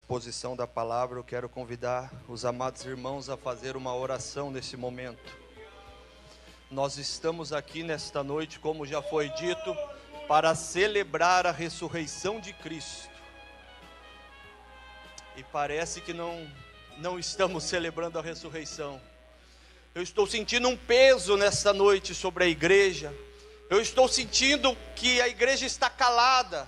exposição da palavra, eu quero convidar os amados irmãos a fazer uma oração nesse momento. Nós estamos aqui nesta noite, como já foi dito, para celebrar a ressurreição de Cristo. E parece que não estamos celebrando a ressurreição. Eu estou sentindo um peso nesta noite sobre a igreja. Eu estou sentindo que a igreja está calada.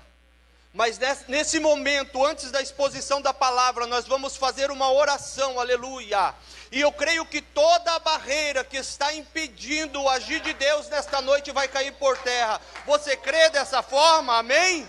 Mas nesse momento, antes da exposição da palavra, nós vamos fazer uma oração, aleluia. E eu creio que toda a barreira que está impedindo o agir de Deus nesta noite vai cair por terra. Você crê dessa forma? Amém?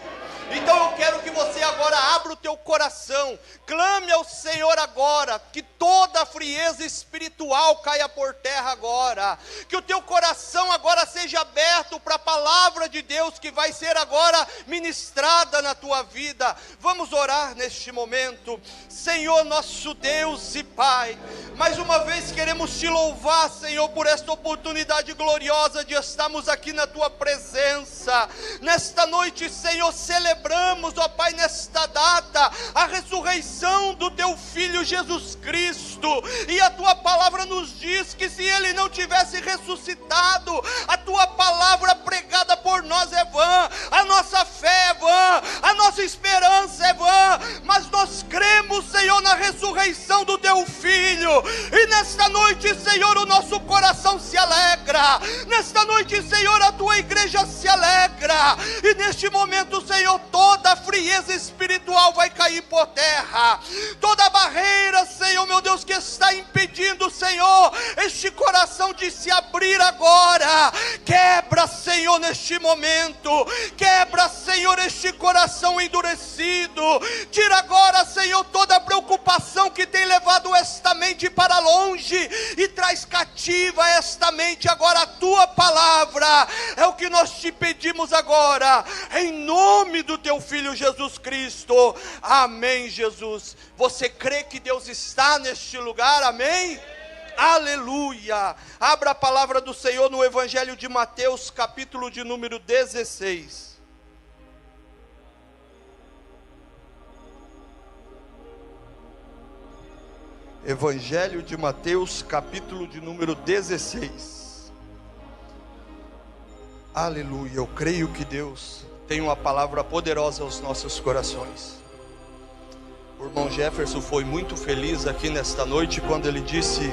Então eu quero que você agora abra o teu coração, clame ao Senhor agora, que toda a frieza espiritual caia por terra agora, que o teu coração agora seja aberto para a palavra de Deus que vai ser agora ministrada na tua vida. Vamos orar neste momento. Senhor nosso Deus e Pai, mais uma vez queremos te louvar, Senhor, por esta oportunidade gloriosa de estarmos aqui na tua presença. Nesta noite, Senhor, celebramos, ó Pai, nesta data, a ressurreição do teu Filho Jesus Cristo, e a tua palavra nos diz que se ele não tivesse ressuscitado, a tua palavra pregada por nós é vã, a nossa fé é vã, a nossa esperança é vã, mas nós cremos, Senhor, na ressurreição do teu Filho, e nesta noite, Senhor, o nosso coração se alegra, nesta noite, Senhor, a tua igreja se alegra, e neste momento, Senhor, toda a frieza espiritual vai cair por terra, toda a barreira, Senhor, meu Deus, que está impedindo, Senhor, este coração de se abrir agora, quebra, Senhor, neste momento, quebra, Senhor, este coração endurecido, tira agora, Senhor, toda a preocupação que tem levado esta mente para longe, e traz cativa esta mente agora a tua palavra, é o que nós te pedimos agora, em nome do teu Filho Jesus Cristo, amém. Jesus, você crê que Deus está neste lugar? Amém? Aleluia. Abra a palavra do Senhor no Evangelho de Mateus, capítulo de número 16. Evangelho de Mateus, capítulo de número 16. Aleluia. Eu creio que Deus tem uma palavra poderosa aos nossos corações. O irmão Jefferson foi muito feliz aqui nesta noite quando ele disse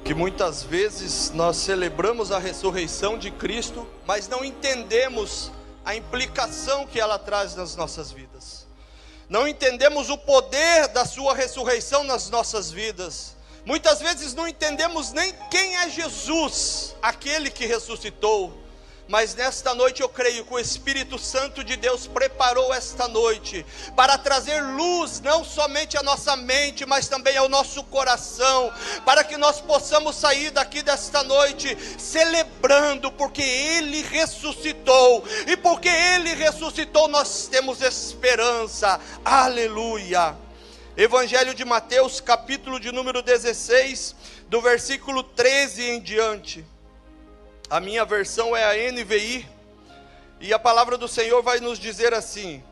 que muitas vezes nós celebramos a ressurreição de Cristo, mas não entendemos a implicação que ela traz nas nossas vidas. Não entendemos o poder da sua ressurreição nas nossas vidas. Muitas vezes não entendemos nem quem é Jesus, aquele que ressuscitou. Mas nesta noite eu creio que o Espírito Santo de Deus preparou esta noite para trazer luz não somente à nossa mente, mas também ao nosso coração, para que nós possamos sair daqui desta noite celebrando, porque Ele ressuscitou, e porque Ele ressuscitou nós temos esperança. Aleluia. Evangelho de Mateus, capítulo de número 16, do versículo 13 em diante. A minha versão é a NVI, e a palavra do Senhor vai nos dizer assim: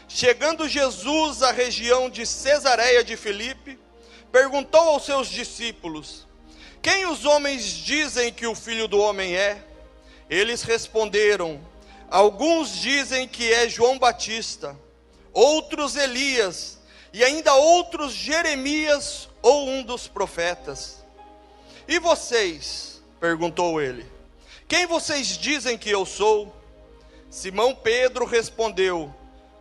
chegando Jesus à região de Cesareia de Filipe, perguntou aos seus discípulos: quem os homens dizem que o Filho do Homem é? Eles responderam: alguns dizem que é João Batista, outros Elias, e ainda outros Jeremias ou um dos profetas. E vocês? Perguntou ele. Quem vocês dizem que eu sou? Simão Pedro respondeu: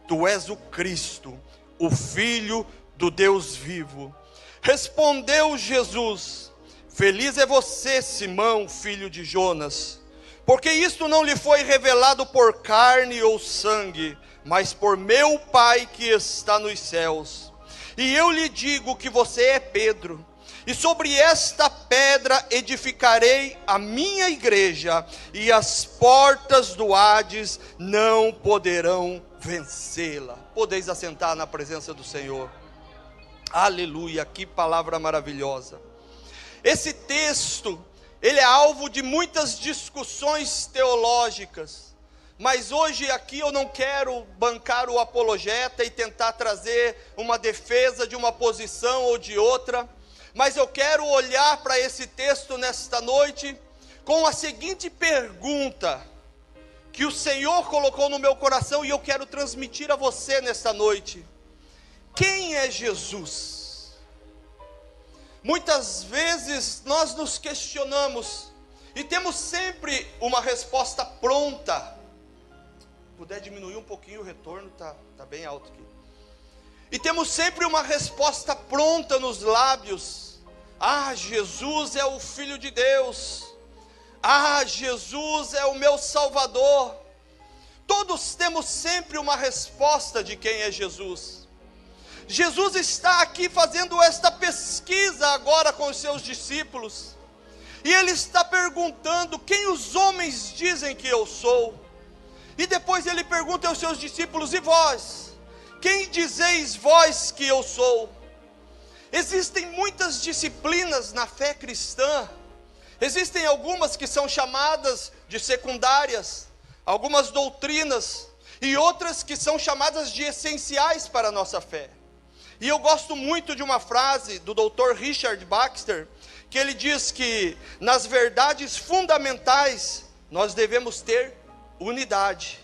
tu és o Cristo, o Filho do Deus vivo. Respondeu Jesus: feliz é você, Simão, filho de Jonas, porque isto não lhe foi revelado por carne ou sangue, mas por meu Pai que está nos céus. E eu lhe digo que você é Pedro, e sobre esta pedra edificarei a minha igreja, e as portas do Hades não poderão vencê-la. Podeis assentar na presença do Senhor. Aleluia, que palavra maravilhosa. Esse texto, ele é alvo de muitas discussões teológicas, Mas hoje aqui eu não quero bancar o apologeta e tentar trazer uma defesa de uma posição ou de outra, mas eu quero olhar para esse texto nesta noite com a seguinte pergunta que o Senhor colocou no meu coração e eu quero transmitir a você nesta noite. Quem é Jesus? Muitas vezes nós nos questionamos e temos sempre uma resposta pronta. Puder diminuir um pouquinho o retorno, tá bem alto aqui. E temos sempre uma resposta pronta nos lábios. Ah, Jesus é o Filho de Deus. Ah, Jesus é o meu Salvador. Todos temos sempre uma resposta de quem é Jesus. Jesus está aqui fazendo esta pesquisa agora com os seus discípulos. E ele está perguntando: quem os homens dizem que eu sou? E depois ele pergunta aos seus discípulos: e vós? Quem dizeis vós que eu sou? Existem muitas disciplinas na fé cristã. Existem algumas que são chamadas de secundárias, algumas doutrinas, e outras que são chamadas de essenciais para a nossa fé. E eu gosto muito de uma frase do Dr. Richard Baxter, que ele diz que nas verdades fundamentais nós devemos ter unidade,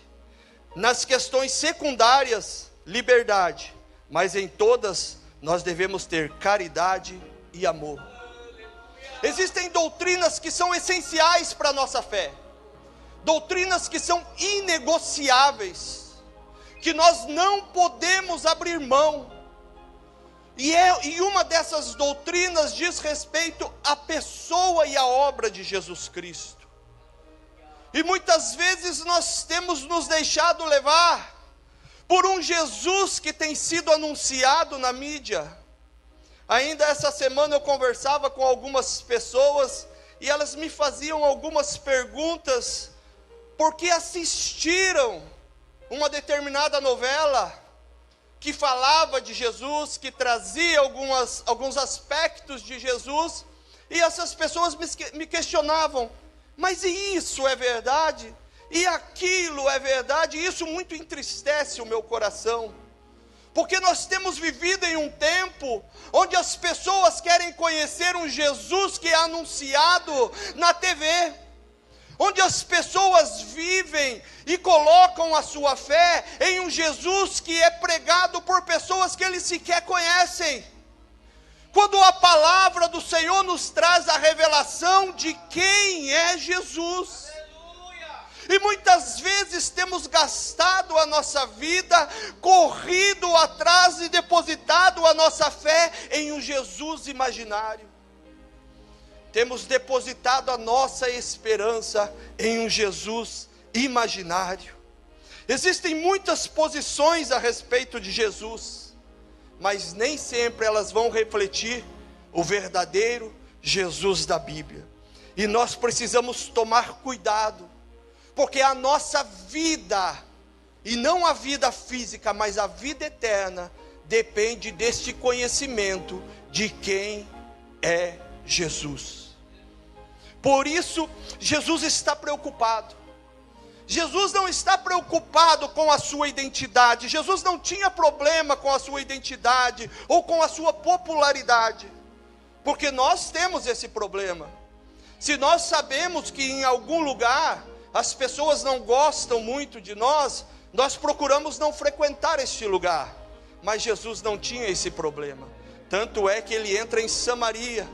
nas questões secundárias, liberdade, mas em todas nós devemos ter caridade e amor. Existem doutrinas que são essenciais para a nossa fé, doutrinas que são inegociáveis, que nós não podemos abrir mão, e uma dessas doutrinas diz respeito à pessoa e à obra de Jesus Cristo. E muitas vezes nós temos nos deixado levar por um Jesus que tem sido anunciado na mídia. Ainda essa semana eu conversava com algumas pessoas e elas me faziam algumas perguntas porque assistiram uma determinada novela que falava de Jesus, que trazia alguns aspectos de Jesus, e essas pessoas me questionavam: mas e isso é verdade? E aquilo é verdade? E isso muito entristece o meu coração, porque nós temos vivido em um tempo onde as pessoas querem conhecer um Jesus que é anunciado na TV, onde as pessoas vivem e colocam a sua fé em um Jesus que é pregado por pessoas que eles sequer conhecem. Quando a palavra do Senhor nos traz a revelação de quem é Jesus. E muitas vezes temos gastado a nossa vida, corrido atrás e depositado a nossa fé em um Jesus imaginário. Temos depositado a nossa esperança em um Jesus imaginário. Existem muitas posições a respeito de Jesus, mas nem sempre elas vão refletir o verdadeiro Jesus da Bíblia. E nós precisamos tomar cuidado, porque a nossa vida, e não a vida física, mas a vida eterna, depende deste conhecimento de quem é Jesus. Por isso, Jesus está preocupado. Jesus não está preocupado com a sua identidade. Jesus não tinha problema com a sua identidade ou com a sua popularidade, porque nós temos esse problema. Se nós sabemos que em algum lugar as pessoas não gostam muito de nós, nós procuramos não frequentar este lugar. Mas Jesus não tinha esse problema. Tanto é que ele entra em Samaria,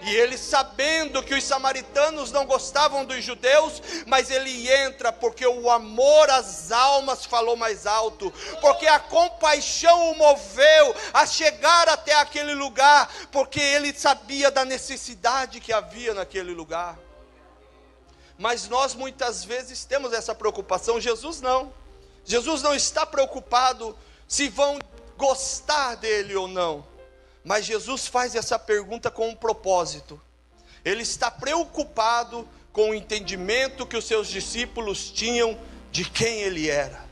e ele, sabendo que os samaritanos não gostavam dos judeus, mas ele entra porque o amor às almas falou mais alto, porque a compaixão o moveu a chegar até aquele lugar, porque ele sabia da necessidade que havia naquele lugar. Mas nós muitas vezes temos essa preocupação. Jesus não. Jesus não está preocupado se vão gostar dele ou não. Mas Jesus faz essa pergunta com um propósito. Ele está preocupado com o entendimento que os seus discípulos tinham de quem ele era.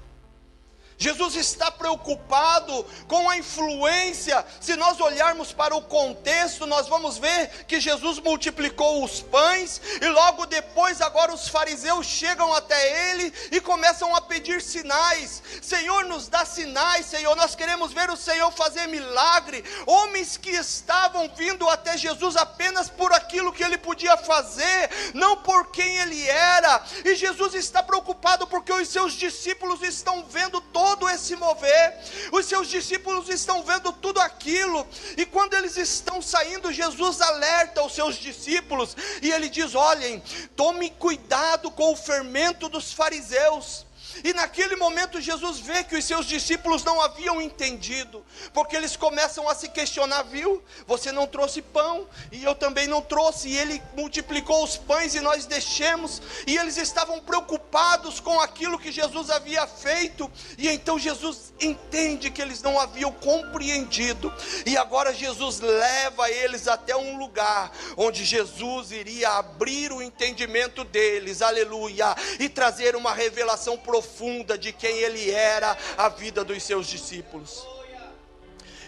Jesus está preocupado com a influência. Se nós olharmos para o contexto, nós vamos ver que Jesus multiplicou os pães, e logo depois agora os fariseus chegam até ele e começam a pedir sinais. Senhor, nos dá sinais, Senhor, nós queremos ver o Senhor fazer milagre. Homens que estavam vindo até Jesus apenas por aquilo que ele podia fazer, não por quem ele era. E Jesus está preocupado porque os seus discípulos estão vendo todo esse mover, os seus discípulos estão vendo tudo aquilo, e quando eles estão saindo, Jesus alerta os seus discípulos, e ele diz: olhem, tome cuidado com o fermento dos fariseus. E naquele momento Jesus vê que os seus discípulos não haviam entendido, porque eles começam a se questionar: viu, você não trouxe pão, e eu também não trouxe, e ele multiplicou os pães e nós deixamos, e eles estavam preocupados com aquilo que Jesus havia feito, e então Jesus entende que eles não haviam compreendido, e agora Jesus leva eles até um lugar, onde Jesus iria abrir o entendimento deles, aleluia, e trazer uma revelação profunda de quem ele era à vida dos seus discípulos.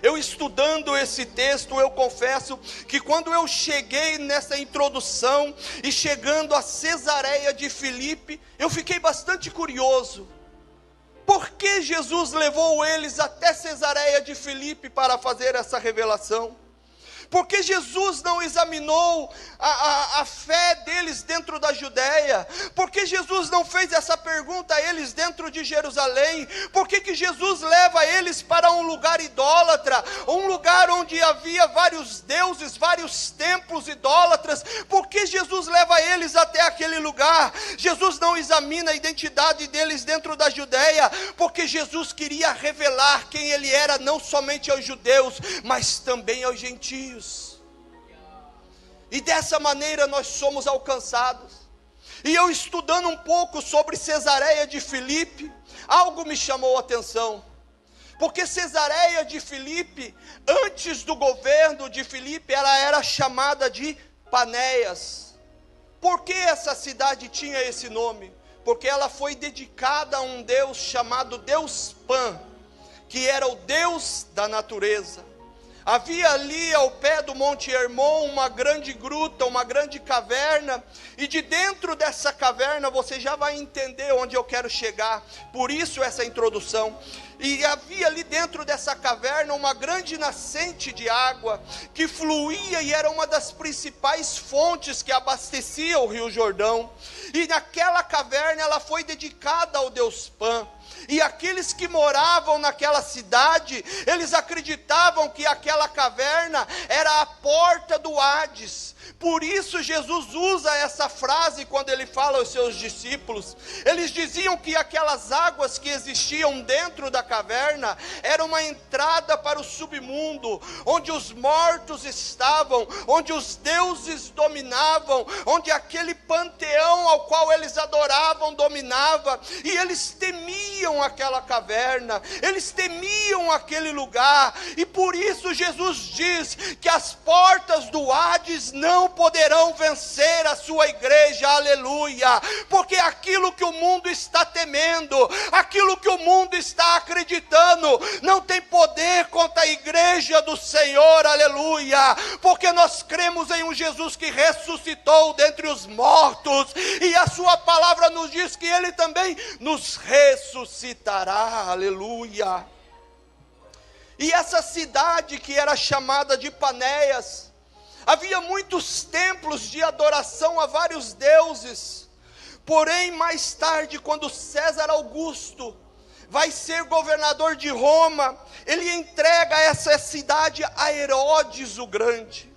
Eu estudando esse texto, eu confesso que quando eu cheguei nessa introdução e chegando a Cesareia de Filipe, eu fiquei bastante curioso. Por que Jesus levou eles até Cesareia de Filipe para fazer essa revelação? Porque Jesus não examinou a fé deles dentro da Judéia? Porque Jesus não fez essa pergunta a eles dentro de Jerusalém? Por que Jesus leva eles para um lugar idólatra, um lugar onde havia vários deuses, vários templos idólatras? Por que Jesus leva eles até aquele lugar? Jesus não examina a identidade deles dentro da Judéia, porque Jesus queria revelar quem ele era, não somente aos judeus, mas também aos gentios. E dessa maneira nós somos alcançados. E eu estudando um pouco sobre Cesareia de Filipe, algo me chamou a atenção. Porque Cesareia de Filipe, antes do governo de Filipe, ela era chamada de Panéias. Por que essa cidade tinha esse nome? Porque ela foi dedicada a um deus chamado Deus Pan, que era o deus da natureza. Havia ali ao pé do Monte Hermon uma grande gruta, uma grande caverna, e de dentro dessa caverna você já vai entender onde eu quero chegar, por isso essa introdução. E havia ali dentro dessa caverna uma grande nascente de água que fluía e era uma das principais fontes que abastecia o Rio Jordão. E naquela caverna ela foi dedicada ao Deus Pan. E aqueles que moravam naquela cidade, eles acreditavam que aquela caverna era a porta do Hades. Por isso Jesus usa essa frase quando ele fala aos seus discípulos. Eles diziam que aquelas águas que existiam dentro da caverna era uma entrada para o submundo, onde os mortos estavam, onde os deuses dominavam, onde aquele panteão ao qual eles adoravam dominava, e eles temiam aquela caverna, eles temiam aquele lugar, e por isso Jesus diz que as portas do Hades não poderão vencer a sua igreja, aleluia, porque aquilo que o mundo está temendo, aquilo que o mundo está acreditando, não tem poder contra a igreja do Senhor, aleluia, porque nós cremos em um Jesus que ressuscitou dentre os mortos, e a sua palavra nos diz que ele também nos ressuscitará, aleluia. E essa cidade que era chamada de Panéias, havia muitos templos de adoração a vários deuses. Porém, mais tarde, quando César Augusto vai ser governador de Roma, ele entrega essa cidade a Herodes o Grande.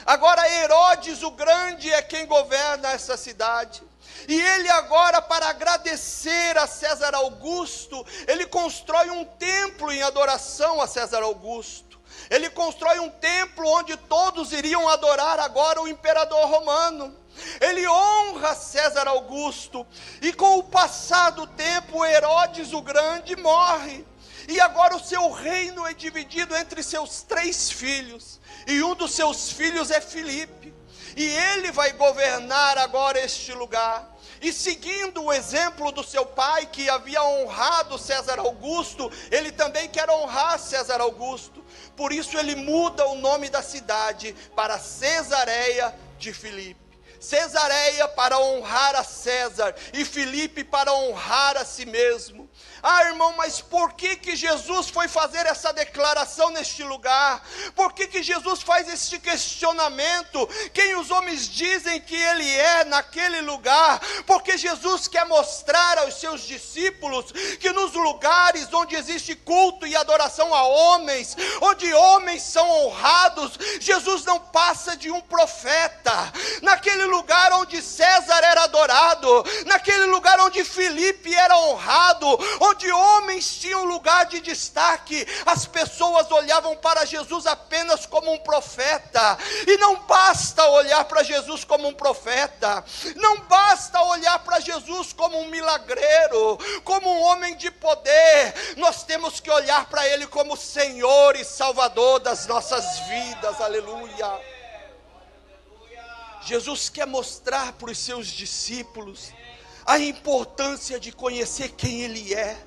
Agora Herodes o Grande é quem governa essa cidade. E ele agora, para agradecer a César Augusto, ele constrói um templo em adoração a César Augusto. Ele constrói um templo onde todos iriam adorar agora o imperador romano. Ele honra César Augusto. E com o passar do tempo, Herodes o Grande morre. E agora o seu reino é dividido entre seus 3 filhos. E um dos seus filhos é Filipe. E ele vai governar agora este lugar. E seguindo o exemplo do seu pai, que havia honrado César Augusto, ele também quer honrar César Augusto. Por isso ele muda o nome da cidade para Cesareia de Filipe. Cesareia para honrar a César, e Filipe para honrar a si mesmo. Ah, irmão, mas por que Jesus foi fazer essa declaração neste lugar? Por que Jesus faz este questionamento? Quem os homens dizem que ele é naquele lugar? Porque Jesus quer mostrar aos seus discípulos que nos lugares onde existe culto e adoração a homens, onde homens são honrados, Jesus não passa de um profeta. Naquele lugar onde César era adorado, naquele lugar onde Filipe era honrado, onde homens tinham lugar de destaque, as pessoas olhavam para Jesus apenas como um profeta. E não basta olhar para Jesus como um profeta, não basta olhar para Jesus como um milagreiro, como um homem de poder. Nós temos que olhar para Ele como Senhor e Salvador das nossas vidas. Aleluia. Jesus quer mostrar para os seus discípulos a importância de conhecer quem Ele é.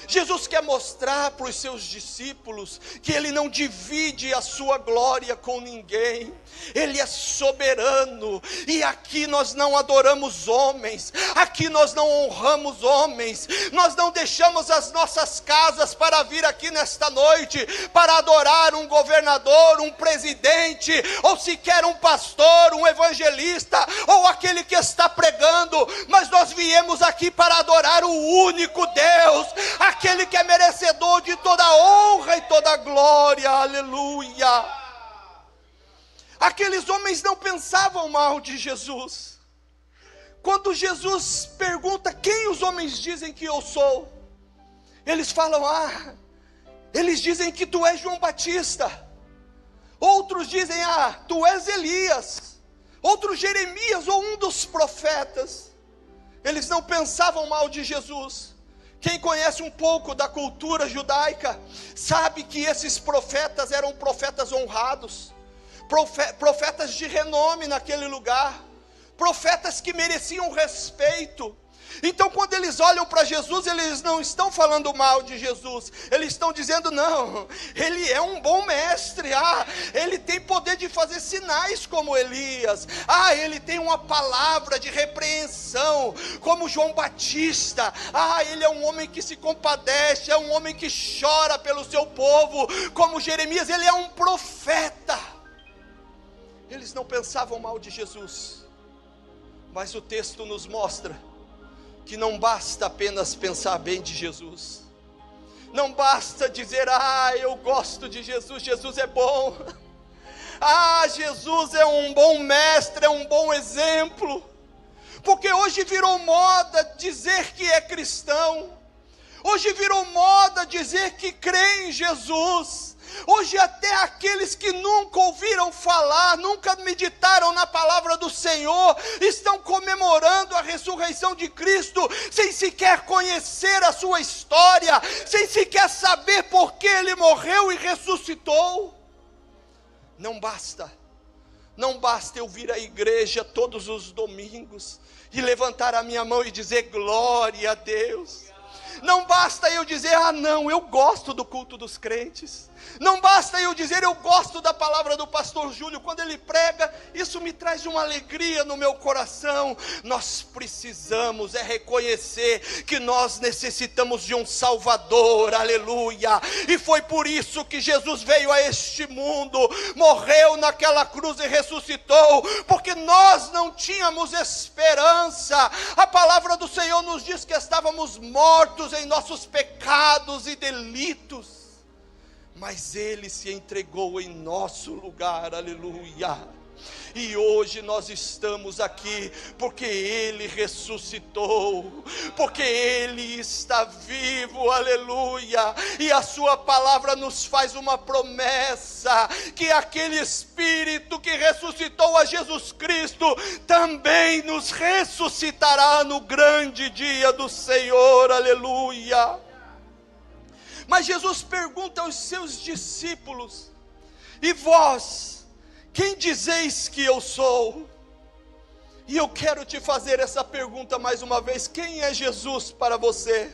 Jesus quer mostrar para os seus discípulos que Ele não divide a sua glória com ninguém. Ele é soberano, e aqui nós não adoramos homens, aqui nós não honramos homens, nós não deixamos as nossas casas para vir aqui nesta noite, para adorar um governador, um presidente, ou sequer um pastor, um evangelista, ou aquele que está pregando, mas nós viemos aqui para adorar o único Deus, aquele que é merecedor de toda honra e toda glória. Aleluia. Aqueles homens não pensavam mal de Jesus. Quando Jesus pergunta: quem os homens dizem que eu sou? Eles falam: eles dizem que tu és João Batista. Outros dizem: tu és Elias. Outros, Jeremias ou um dos profetas. Eles não pensavam mal de Jesus. Quem conhece um pouco da cultura judaica sabe que esses profetas eram profetas honrados, profetas de renome naquele lugar, profetas que mereciam respeito. Então, quando eles olham para Jesus, eles não estão falando mal de Jesus, eles estão dizendo: não, Ele é um bom mestre, Ele tem poder de fazer sinais como Elias, Ele tem uma palavra de repreensão como João Batista, Ele é um homem que se compadece, é um homem que chora pelo seu povo, como Jeremias, Ele é um profeta. Eles não pensavam mal de Jesus, mas o texto nos mostra que não basta apenas pensar bem de Jesus, não basta dizer: eu gosto de Jesus, Jesus é bom, Jesus é um bom mestre, é um bom exemplo, porque hoje virou moda dizer que é cristão, hoje virou moda dizer que crê em Jesus. Hoje até aqueles que nunca ouviram falar, nunca meditaram na palavra do Senhor, estão comemorando a ressurreição de Cristo, sem sequer conhecer a sua história, sem sequer saber por que Ele morreu e ressuscitou. Não basta eu vir à igreja todos os domingos, e levantar a minha mão e dizer glória a Deus. Não basta eu dizer: não, eu gosto do culto dos crentes. Não basta eu dizer: eu gosto da palavra do pastor Júlio, quando ele prega, isso me traz uma alegria no meu coração. Nós precisamos reconhecer que nós necessitamos de um Salvador, aleluia. E foi por isso que Jesus veio a este mundo, morreu naquela cruz e ressuscitou, porque nós não tínhamos esperança. A palavra do Senhor nos diz que estávamos mortos em nossos pecados e delitos, mas Ele se entregou em nosso lugar, aleluia. E hoje nós estamos aqui porque Ele ressuscitou, porque Ele está vivo, aleluia. E a sua palavra nos faz uma promessa, que aquele Espírito que ressuscitou a Jesus Cristo, também nos ressuscitará no grande dia do Senhor, aleluia. Mas Jesus pergunta aos seus discípulos: e vós, quem dizeis que eu sou? E eu quero te fazer essa pergunta mais uma vez: quem é Jesus para você?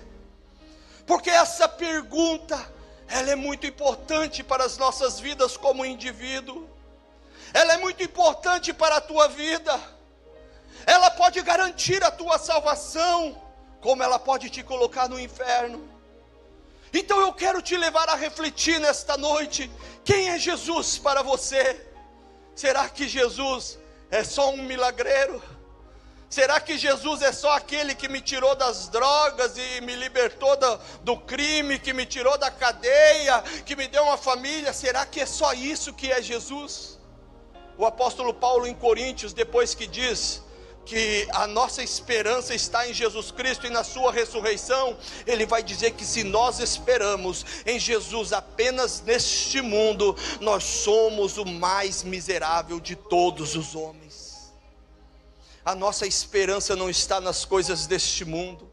Porque essa pergunta, ela é muito importante para as nossas vidas como indivíduo. Ela é muito importante para a tua vida. Ela pode garantir a tua salvação, como ela pode te colocar no inferno. Então eu quero te levar a refletir nesta noite: quem é Jesus para você? Será que Jesus é só um milagreiro? Será que Jesus é só aquele que me tirou das drogas e me libertou do crime, que me tirou da cadeia, que me deu uma família? Será que é só isso que é Jesus? O apóstolo Paulo em Coríntios, depois que diz que a nossa esperança está em Jesus Cristo e na sua ressurreição, ele vai dizer que se nós esperamos em Jesus apenas neste mundo, nós somos o mais miserável de todos os homens. A nossa esperança não está nas coisas deste mundo.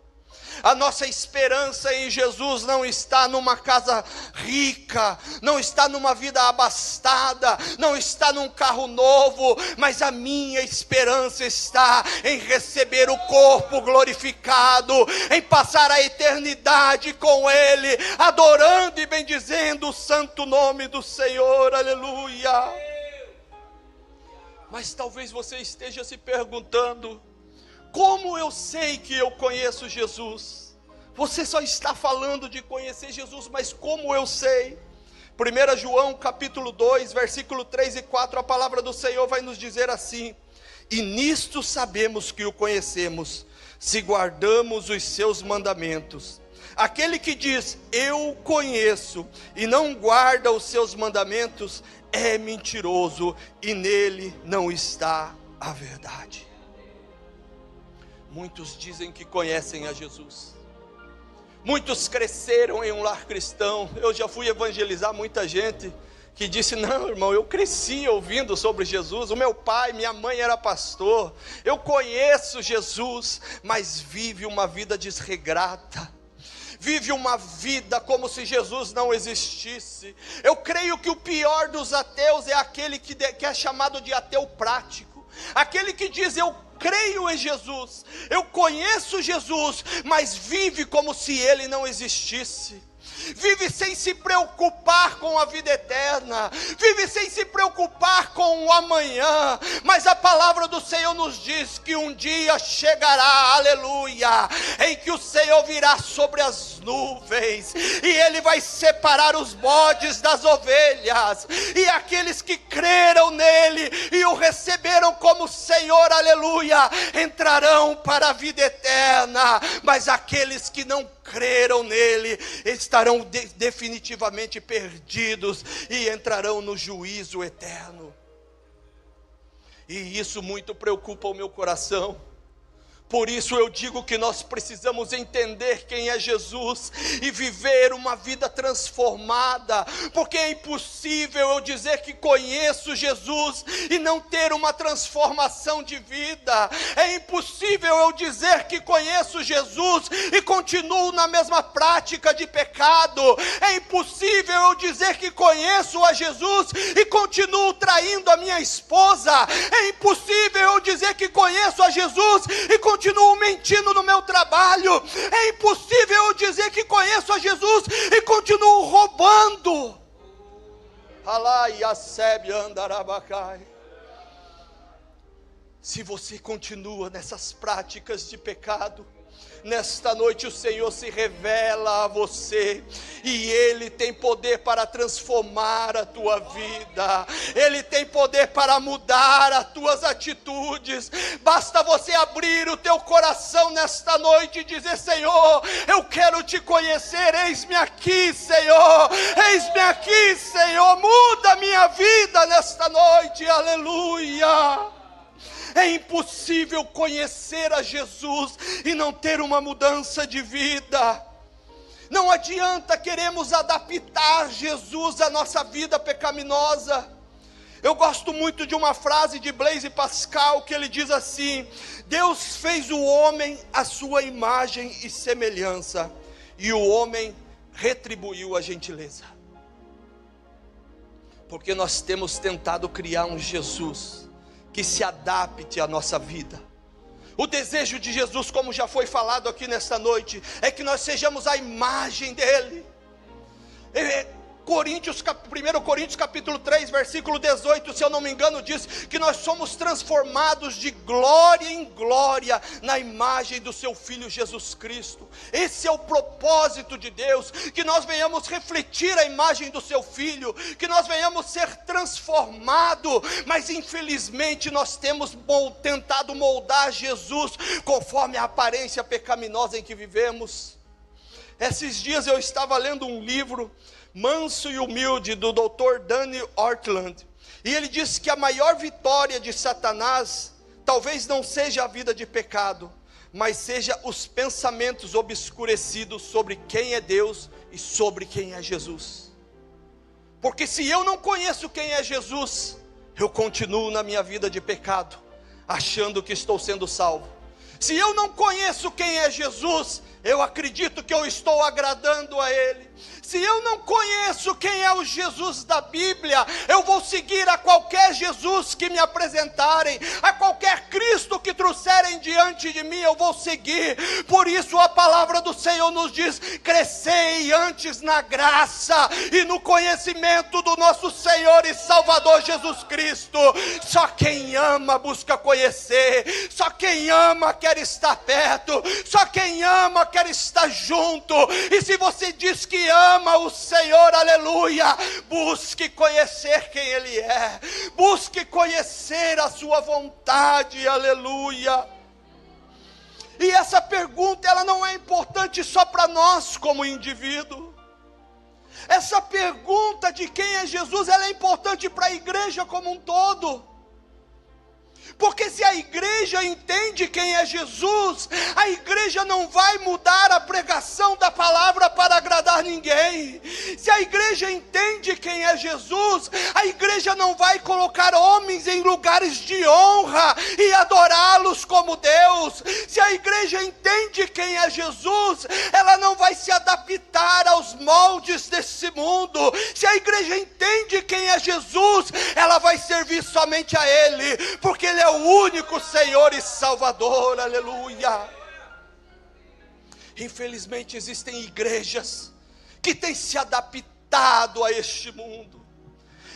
A nossa esperança em Jesus não está numa casa rica, não está numa vida abastada, não está num carro novo, mas a minha esperança está em receber o corpo glorificado, em passar a eternidade com Ele, adorando e bendizendo o santo nome do Senhor, aleluia. Mas talvez você esteja se perguntando: como eu sei que eu conheço Jesus? Você só está falando de conhecer Jesus, mas como eu sei? 1 João capítulo 2, versículo 3 e 4, a palavra do Senhor vai nos dizer assim: e nisto sabemos que o conhecemos, se guardamos os seus mandamentos. Aquele que diz, eu conheço, e não guarda os seus mandamentos, é mentiroso, e nele não está a verdade. Muitos dizem que conhecem a Jesus. Muitos cresceram em um lar cristão. Eu já fui evangelizar muita gente que disse, não irmão, eu cresci ouvindo sobre Jesus, o meu pai, minha mãe era pastor, eu conheço Jesus, mas vive uma vida desregrada, vive uma vida como se Jesus não existisse. Eu creio que o pior dos ateus é aquele que é chamado de ateu prático, aquele que diz, eu creio em Jesus, eu conheço Jesus, mas vive como se Ele não existisse. Vive sem se preocupar com a vida eterna, vive sem se preocupar com o amanhã, mas a palavra do Senhor nos diz que um dia chegará, aleluia, em que o Senhor virá sobre as nuvens, e Ele vai separar os bodes das ovelhas, e aqueles que creram nele, e o receberam como Senhor, aleluia, entrarão para a vida eterna, mas aqueles que não creram nele, estarão definitivamente perdidos, e entrarão no juízo eterno. E isso muito preocupa o meu coração. Por isso eu digo que nós precisamos entender quem é Jesus e viver uma vida transformada, porque é impossível eu dizer que conheço Jesus e não ter uma transformação de vida. É impossível eu dizer que conheço Jesus e continuo na mesma prática de pecado. É impossível eu dizer que conheço a Jesus e continuo traindo a minha esposa. É impossível eu dizer que conheço a Jesus e continuo mentindo no meu trabalho. É impossível eu dizer que conheço a Jesus e continuo roubando. Se você continua nessas práticas de pecado, nesta noite o Senhor se revela a você, e Ele tem poder para transformar a tua vida, Ele tem poder para mudar as tuas atitudes. Basta você abrir o teu coração nesta noite e dizer, Senhor, eu quero te conhecer, eis-me aqui, Senhor, eis-me aqui, Senhor, muda a minha vida nesta noite, aleluia. É impossível conhecer a Jesus e não ter uma mudança de vida. Não adianta queremos adaptar Jesus à nossa vida pecaminosa. Eu gosto muito de uma frase de Blaise Pascal, que ele diz assim: Deus fez o homem à sua imagem e semelhança, e o homem retribuiu a gentileza. Porque nós temos tentado criar um Jesus que se adapte à nossa vida. O desejo de Jesus, como já foi falado aqui nesta noite, é que nós sejamos a imagem dele. 1 Coríntios capítulo 3, versículo 18, se eu não me engano, diz que nós somos transformados de glória em glória na imagem do seu Filho Jesus Cristo. Esse é o propósito de Deus, que nós venhamos refletir a imagem do seu Filho, que nós venhamos ser transformados, mas infelizmente nós temos tentado moldar Jesus conforme a aparência pecaminosa em que vivemos. Esses dias eu estava lendo um livro, Manso e Humilde, do Dr. Danny Ortland, e ele disse que a maior vitória de Satanás talvez não seja a vida de pecado, mas seja os pensamentos obscurecidos sobre quem é Deus e sobre quem é Jesus. Porque se eu não conheço quem é Jesus, eu continuo na minha vida de pecado, achando que estou sendo salvo. Se eu não conheço quem é Jesus, eu acredito que eu estou agradando a Ele. Se eu não conheço quem é o Jesus da Bíblia, eu vou seguir a qualquer Jesus que me apresentarem, a qualquer Cristo que trouxerem diante de mim, eu vou seguir. Por isso a palavra do Senhor nos diz: crescei antes na graça e no conhecimento do nosso Senhor e Salvador Jesus Cristo. Só quem ama busca conhecer, só quem ama quer estar perto, só quem ama quer estar junto. E se você diz que ama o Senhor, aleluia, busque conhecer quem Ele é, busque conhecer a sua vontade, aleluia. E essa pergunta, ela não é importante só para nós como indivíduo. Essa pergunta de quem é Jesus, ela é importante para a igreja como um todo. Porque se a igreja entende quem é Jesus, a igreja não vai mudar a pregação da palavra para agradar ninguém. Se a igreja entende quem é Jesus, a igreja não vai colocar homens em lugares de honra e adorá-los como Deus. Se a igreja entende quem é Jesus, ela não vai se adaptar aos moldes desse mundo. Se a igreja entende quem é Jesus, ela vai servir somente a Ele, porque Ele é o único Senhor e Salvador, aleluia. Infelizmente existem igrejas que têm se adaptado a este mundo,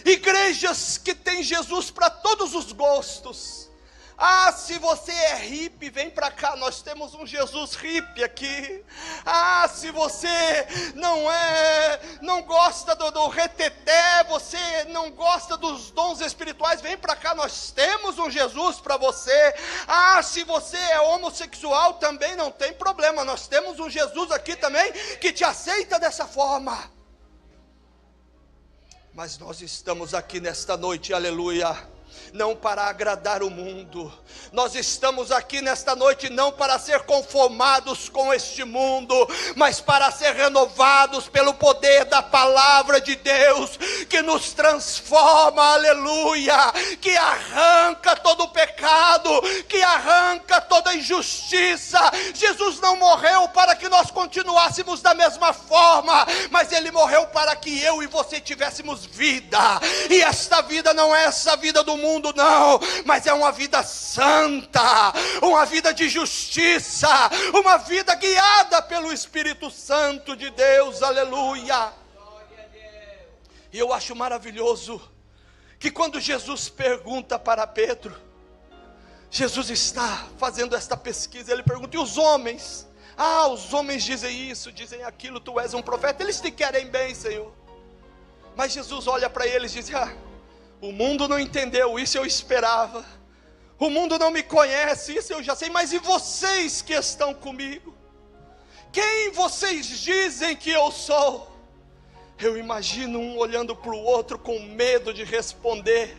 igrejas que têm Jesus para todos os gostos. Ah, se você é hippie, vem para cá, nós temos um Jesus hippie aqui. Ah, se você não gosta do reteté, você não gosta dos dons espirituais, vem para cá, nós temos um Jesus para você. Ah, se você é homossexual, também não tem problema, nós temos um Jesus aqui também que te aceita dessa forma. Mas nós estamos aqui nesta noite, aleluia, não para agradar o mundo. Nós estamos aqui nesta noite não para ser conformados com este mundo, mas para ser renovados pelo poder da palavra de Deus, que nos transforma, aleluia, que arranca todo o pecado, que arranca toda a injustiça. Jesus não morreu para que nós continuássemos da mesma forma, mas Ele morreu para que eu e você tivéssemos vida. E esta vida não é essa vida do mundo, não, mas é uma vida santa, uma vida de justiça, uma vida guiada pelo Espírito Santo de Deus, aleluia. E eu acho maravilhoso que quando Jesus pergunta para Pedro, Jesus está fazendo esta pesquisa, ele pergunta: e os homens? Ah, os homens dizem isso, dizem aquilo, tu és um profeta, eles te querem bem, Senhor. Mas Jesus olha para eles e diz: o mundo não entendeu, isso eu esperava. O mundo não me conhece, isso eu já sei. Mas e vocês que estão comigo? Quem vocês dizem que eu sou? Eu imagino um olhando para o outro com medo de responder.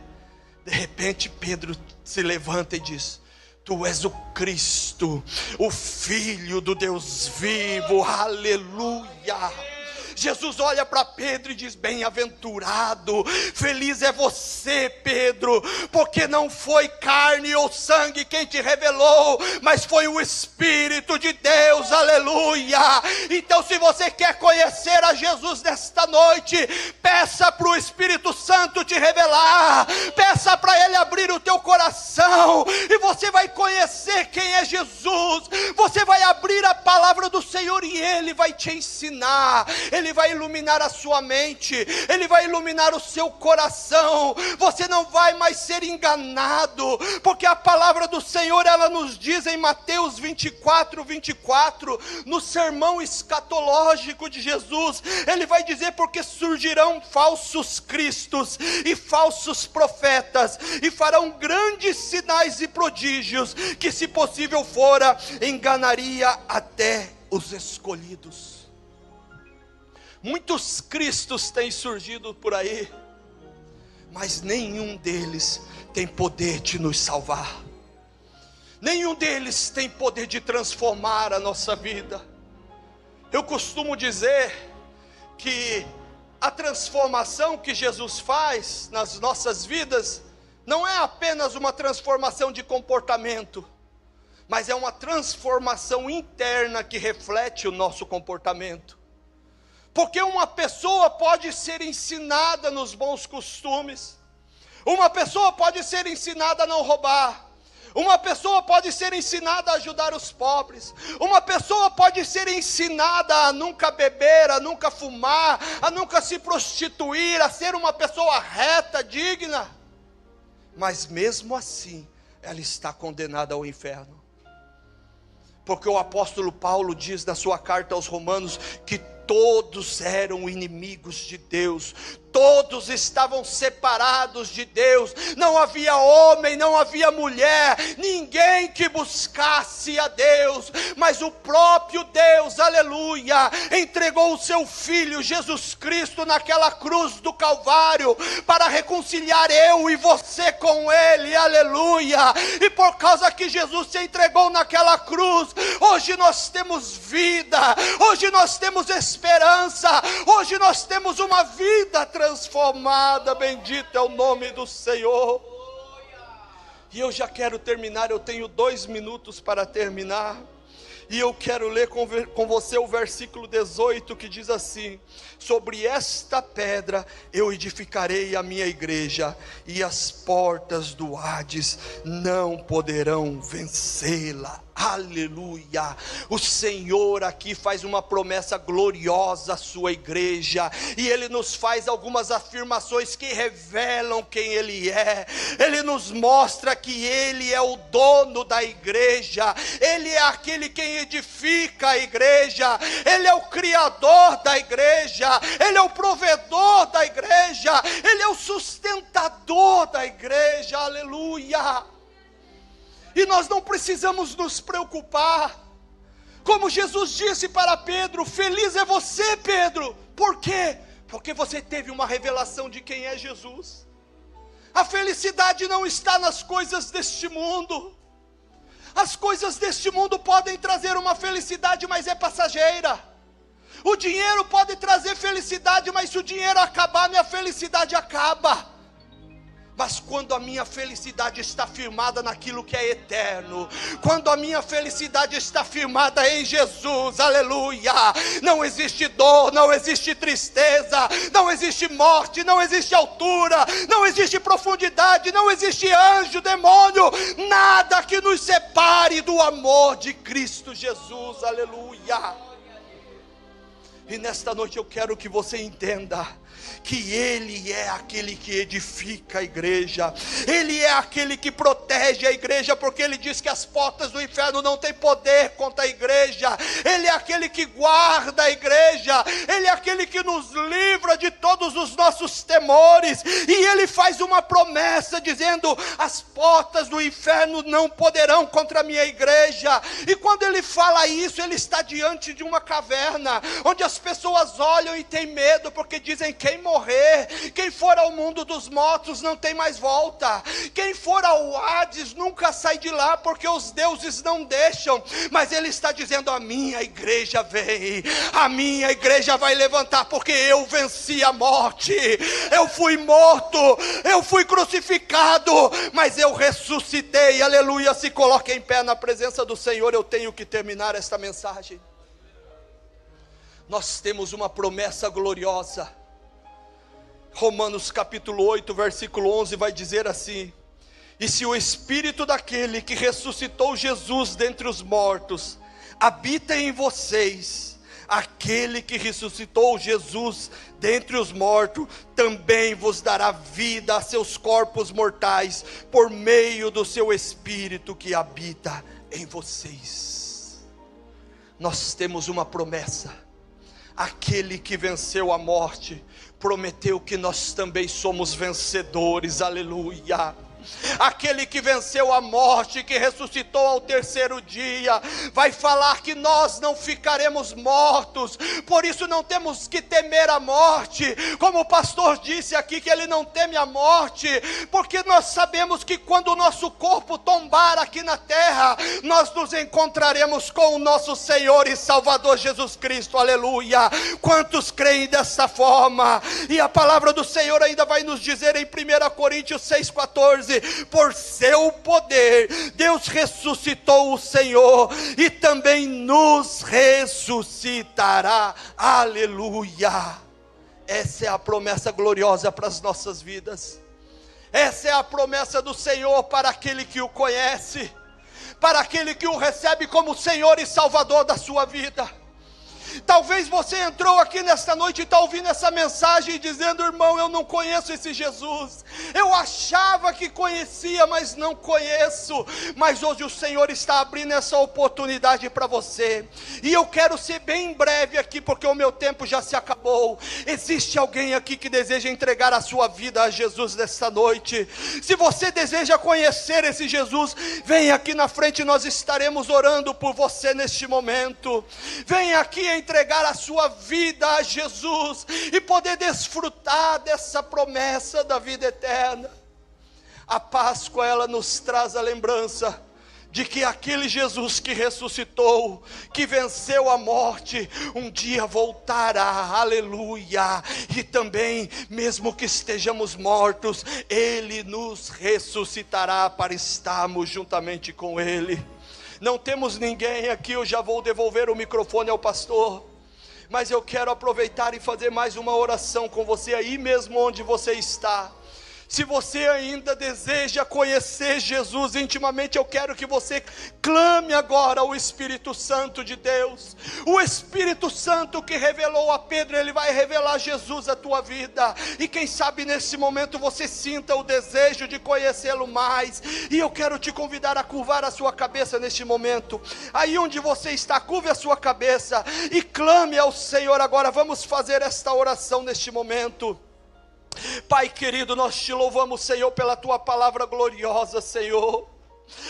De repente Pedro se levanta e diz: tu és o Cristo, o Filho do Deus vivo, aleluia. Jesus olha para Pedro e diz: bem-aventurado, feliz é você, Pedro, porque não foi carne ou sangue quem te revelou, mas foi o Espírito de Deus, aleluia. Então, se você quer conhecer a Jesus nesta noite, peça para o Espírito Santo te revelar, peça para Ele abrir o teu coração, e você vai conhecer quem é Jesus. Você vai abrir a palavra do Senhor e Ele vai te ensinar, Ele vai iluminar a sua mente, Ele vai iluminar o seu coração. Você não vai mais ser enganado, porque a palavra do Senhor, ela nos diz em Mateus 24, no sermão escatológico de Jesus, Ele vai dizer: porque surgirão falsos cristos e falsos profetas, e farão grandes sinais e prodígios, que se possível fora, enganaria até os escolhidos. Muitos cristos têm surgido por aí, mas nenhum deles tem poder de nos salvar. Nenhum deles tem poder de transformar a nossa vida. Eu costumo dizer que a transformação que Jesus faz nas nossas vidas não é apenas uma transformação de comportamento, mas é uma transformação interna que reflete o nosso comportamento. Porque uma pessoa pode ser ensinada nos bons costumes, uma pessoa pode ser ensinada a não roubar, uma pessoa pode ser ensinada a ajudar os pobres, uma pessoa pode ser ensinada a nunca beber, a nunca fumar, a nunca se prostituir, a ser uma pessoa reta, digna, mas mesmo assim ela está condenada ao inferno. Porque o apóstolo Paulo diz na sua carta aos Romanos que todos eram inimigos de Deus, todos estavam separados de Deus, não havia homem, não havia mulher, ninguém que buscasse a Deus, mas o próprio Deus, aleluia, entregou o seu Filho Jesus Cristo naquela cruz do Calvário, para reconciliar eu e você com Ele, aleluia. E por causa que Jesus se entregou naquela cruz, hoje nós temos vida, hoje nós temos esperança, hoje nós temos uma vida transformada, bendito é o nome do Senhor. E eu já quero terminar, eu tenho 2 minutos para terminar, e eu quero ler com você o versículo 18, que diz assim: sobre esta pedra eu edificarei a minha igreja, e as portas do Hades não poderão vencê-la. Aleluia. O Senhor aqui faz uma promessa gloriosa à sua igreja, e Ele nos faz algumas afirmações que revelam quem Ele é. Ele nos mostra que Ele é o dono da igreja, Ele é aquele quem edifica a igreja, Ele é o criador da igreja, Ele é o provedor da igreja, Ele é o sustentador da igreja, aleluia. E nós não precisamos nos preocupar, como Jesus disse para Pedro: feliz é você, Pedro. Por quê? Porque você teve uma revelação de quem é Jesus. A felicidade não está nas coisas deste mundo. As coisas deste mundo podem trazer uma felicidade, mas é passageira. O dinheiro pode trazer felicidade, mas se o dinheiro acabar, minha felicidade acaba. Mas quando a minha felicidade está firmada naquilo que é eterno, quando a minha felicidade está firmada em Jesus, aleluia, não existe dor, não existe tristeza, não existe morte, não existe altura, não existe profundidade, não existe anjo, demônio, nada que nos separe do amor de Cristo Jesus, aleluia. E nesta noite eu quero que você entenda que Ele é aquele que edifica a igreja, Ele é aquele que protege a igreja, porque Ele diz que as portas do inferno não têm poder contra a igreja, Ele é aquele que guarda a igreja, Ele é aquele que nos livra de todos os nossos temores, e Ele faz uma promessa dizendo: as portas do inferno não poderão contra a minha igreja. E quando Ele fala isso, Ele está diante de uma caverna, onde as pessoas olham e têm medo, porque dizem: quem morrer, quem for ao mundo dos mortos não tem mais volta, quem for ao Hades nunca sai de lá, porque os deuses não deixam. Mas ele está dizendo: a minha igreja vem, a minha igreja vai levantar, porque eu venci a morte, eu fui morto, eu fui crucificado, mas eu ressuscitei, aleluia. Se coloque em pé na presença do Senhor. Eu tenho que terminar esta mensagem. Nós temos uma promessa gloriosa. Romanos capítulo 8, versículo 11 vai dizer assim: e se o Espírito daquele que ressuscitou Jesus dentre os mortos habita em vocês, aquele que ressuscitou Jesus dentre os mortos também vos dará vida a seus corpos mortais, por meio do seu Espírito que habita em vocês. Nós temos uma promessa. Aquele que venceu a morte prometeu que nós também somos vencedores, aleluia. Aquele que venceu a morte, que ressuscitou ao terceiro dia, vai falar que nós não ficaremos mortos. Por isso não temos que temer a morte, como o pastor disse aqui, que ele não teme a morte, porque nós sabemos que quando o nosso corpo tombar aqui na terra, nós nos encontraremos com o nosso Senhor e Salvador Jesus Cristo, aleluia. Quantos creem dessa forma? E a palavra do Senhor ainda vai nos dizer em 1 Coríntios 6,14: por seu poder Deus ressuscitou o Senhor e também nos ressuscitará, aleluia. Essa é a promessa gloriosa para as nossas vidas. Essa é a promessa do Senhor para aquele que o conhece, para aquele que o recebe como Senhor e Salvador da sua vida. Talvez você entrou aqui nesta noite e está ouvindo essa mensagem e dizendo: irmão, eu não conheço esse Jesus, eu achava que conhecia, mas não conheço. Mas hoje o Senhor está abrindo essa oportunidade para você, e eu quero ser bem breve aqui, porque o meu tempo já se acabou. Existe alguém aqui que deseja entregar a sua vida a Jesus nesta noite? Se você deseja conhecer esse Jesus, vem aqui na frente, nós estaremos orando por você neste momento. Vem aqui entregar a sua vida a Jesus e poder desfrutar dessa promessa da vida eterna. A Páscoa, ela nos traz a lembrança de que aquele Jesus que ressuscitou, que venceu a morte, um dia voltará, aleluia. E também, mesmo que estejamos mortos, Ele nos ressuscitará para estarmos juntamente com Ele. Não temos ninguém aqui, eu já vou devolver o microfone ao pastor, mas eu quero aproveitar e fazer mais uma oração com você aí mesmo onde você está. Se você ainda deseja conhecer Jesus intimamente, eu quero que você clame agora ao Espírito Santo de Deus. O Espírito Santo que revelou a Pedro, ele vai revelar Jesus à tua vida. E quem sabe nesse momento você sinta o desejo de conhecê-lo mais. E eu quero te convidar a curvar a sua cabeça neste momento. Aí onde você está, curve a sua cabeça e clame ao Senhor agora. Vamos fazer esta oração neste momento. Pai querido, nós te louvamos, Senhor, pela tua palavra gloriosa, Senhor.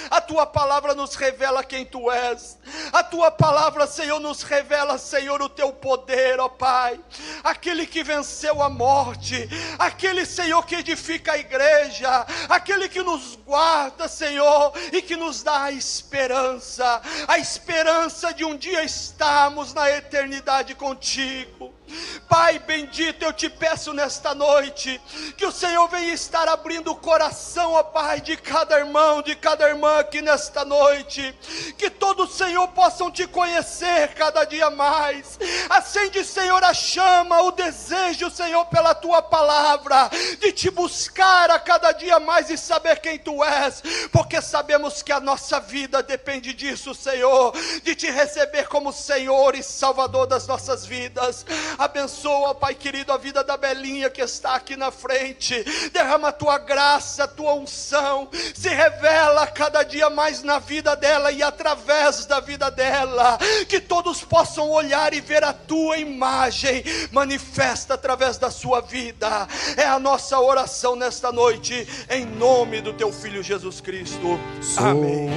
A tua palavra nos revela quem tu és. A tua palavra, Senhor, nos revela, Senhor, o teu poder, ó Pai. Aquele que venceu a morte, aquele, Senhor, que edifica a igreja, aquele que nos guarda, Senhor, e que nos dá a esperança de um dia estarmos na eternidade contigo. Pai bendito, eu te peço nesta noite, que o Senhor venha estar abrindo o coração, ó Pai, de cada irmão, de cada irmã aqui nesta noite, que todos, Senhor, possam te conhecer cada dia mais. Acende, Senhor, a chama, o desejo, Senhor, pela tua palavra, de te buscar a cada dia mais e saber quem tu és, porque sabemos que a nossa vida depende disso, Senhor, de te receber como Senhor e Salvador das nossas vidas. Abençoa, Pai querido, a vida da Belinha que está aqui na frente. Derrama a tua graça, a tua unção. Se revela cada dia mais na vida dela e através da vida dela. Que todos possam olhar e ver a tua imagem manifesta através da sua vida. É a nossa oração nesta noite, em nome do teu Filho Jesus Cristo. Amém.